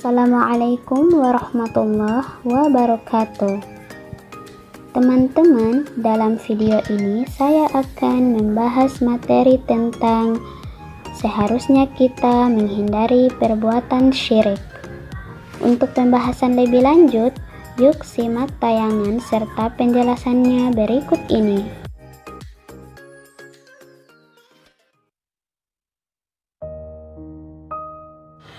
Assalamualaikum warahmatullahi wabarakatuh. Teman-teman, dalam video ini saya akan membahas materi tentang seharusnya kita menghindari perbuatan syirik. Untuk pembahasan lebih lanjut, yuk simak tayangan serta penjelasannya berikut ini.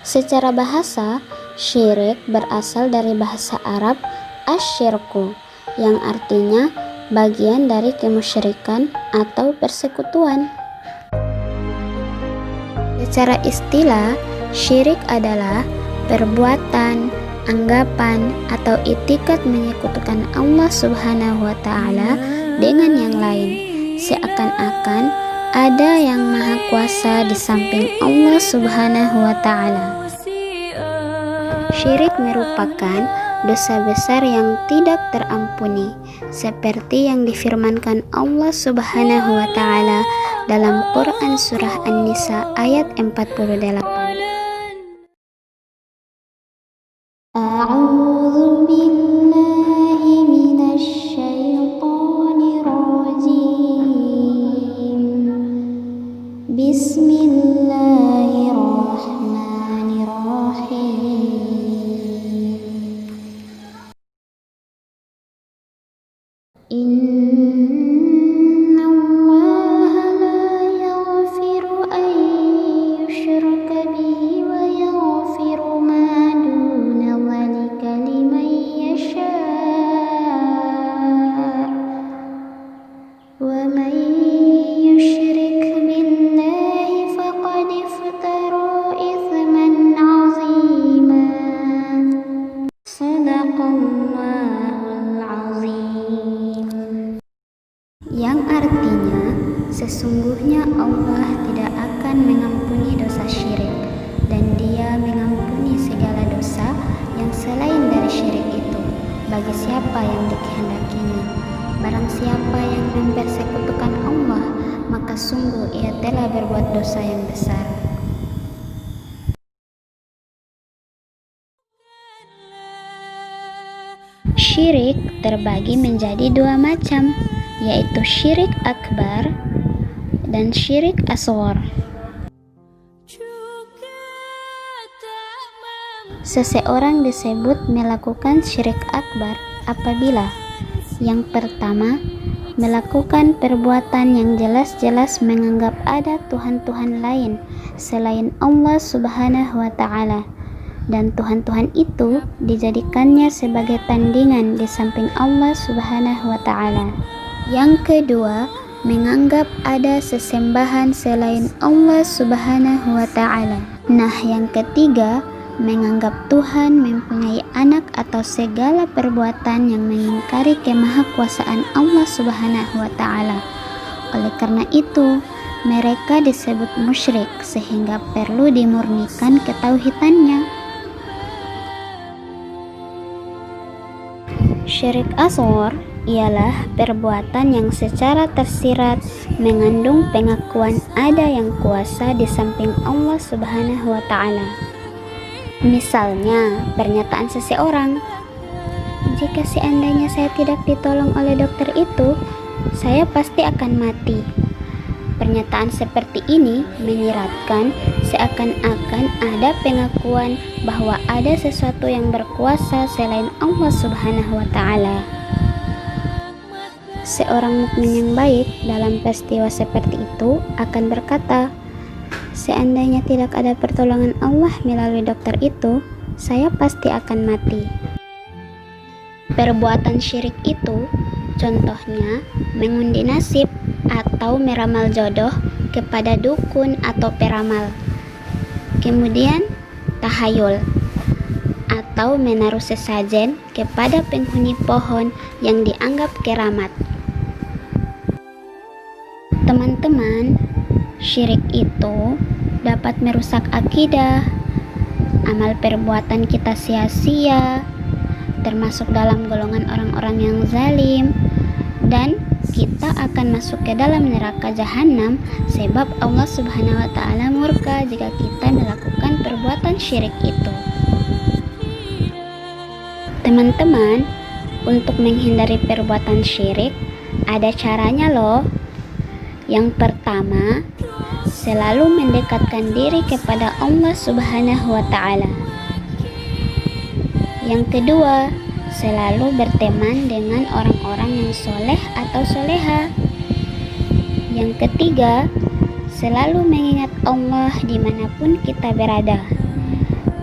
Secara bahasa, syirik berasal dari bahasa Arab asyirku, yang artinya bagian dari kemusyrikan atau persekutuan. Secara istilah, syirik adalah perbuatan, anggapan, atau itikat menyekutukan Allah Subhanahu wa Ta'ala dengan yang lain, seakan-akan ada yang maha kuasa di samping Allah Subhanahu wa Ta'ala. Syirik merupakan dosa besar yang tidak terampuni, seperti yang difirmankan Allah Subhanahu wa Ta'ala dalam Quran Surah An-Nisa ayat 48. A'udzu billahi minasy syaithanir rajim. Bismillahirrahmanirrahim. Inna Allaha la yaghfiru an yushraka bihi wa yaghfiru ma duna dzalika liman yasha' wa man yushrik billahi faqad iftara itsman 'azima. Shadaqallahul 'azim. Yang artinya, sesungguhnya Allah tidak akan mengampuni dosa syirik, dan Dia mengampuni segala dosa yang selain dari syirik itu bagi siapa yang dikehendakinya. Barang siapa yang mempersekutukan Allah, maka sungguh ia telah berbuat dosa yang besar. Syirik terbagi menjadi dua macam, yaitu syirik akbar dan syirik asghar. Seseorang disebut melakukan syirik akbar apabila yang pertama, melakukan perbuatan yang jelas-jelas menganggap ada Tuhan-Tuhan lain selain Allah Subhanahu wa Ta'ala, dan Tuhan-Tuhan itu dijadikannya sebagai tandingan di samping Allah Subhanahu wa Ta'ala. Yang kedua, menganggap ada sesembahan selain Allah Subhanahu wa Ta'ala. Nah, yang ketiga, menganggap Tuhan mempunyai anak atau segala perbuatan yang mengingkari kemahakuasaan Allah Subhanahu wa Ta'ala. Oleh karena itu, mereka disebut musyrik sehingga perlu dimurnikan ketauhidannya. Syirik asghar ialah perbuatan yang secara tersirat mengandung pengakuan ada yang kuasa di samping Allah Subhanahu wa Ta'ala. Misalnya, pernyataan seseorang, "Jika seandainya saya tidak ditolong oleh dokter itu, saya pasti akan mati." Pernyataan seperti ini menyiratkan seakan-akan ada pengakuan bahwa ada sesuatu yang berkuasa selain Allah Subhanahu wa Ta'ala. Seorang mukmin yang baik dalam peristiwa seperti itu akan berkata, "Seandainya tidak ada pertolongan Allah melalui dokter itu, saya pasti akan mati." Perbuatan syirik itu contohnya mengundi nasib atau meramal jodoh kepada dukun atau peramal. Kemudian tahayul atau menaruh sesajen kepada penghuni pohon yang dianggap keramat. Teman-teman, syirik itu dapat merusak akidah, amal perbuatan kita sia-sia, termasuk dalam golongan orang-orang yang zalim, dan kita akan masuk ke dalam neraka jahanam sebab Allah Subhanahu wa Ta'ala murka jika kita melakukan perbuatan syirik itu. Teman-teman, untuk menghindari perbuatan syirik, ada caranya loh. Yang pertama, selalu mendekatkan diri kepada Allah Subhanahu wa Ta'ala. Yang kedua, selalu berteman dengan orang-orang yang soleh atau soleha. Yang ketiga, selalu mengingat Allah dimanapun kita berada.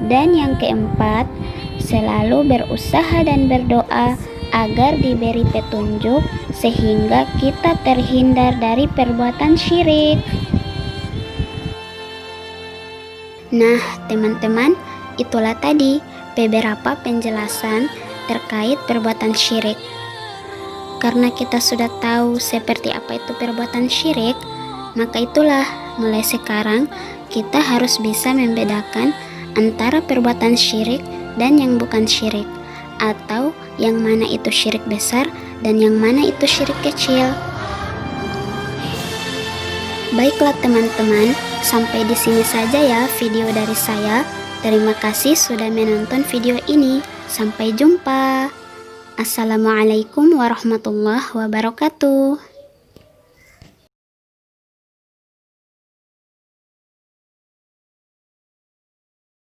Dan yang keempat, selalu berusaha dan berdoa agar diberi petunjuk sehingga kita terhindar dari perbuatan syirik. Nah, teman-teman, itulah tadi beberapa penjelasan terkait perbuatan syirik. Karena kita sudah tahu seperti apa itu perbuatan syirik, maka itulah mulai sekarang kita harus bisa membedakan antara perbuatan syirik dan yang bukan syirik, atau yang mana itu syirik besar dan yang mana itu syirik kecil. Baiklah teman-teman, sampai di sini saja ya video dari saya. Terima kasih sudah menonton video ini. Sampai jumpa. Assalamualaikum warahmatullahi wabarakatuh.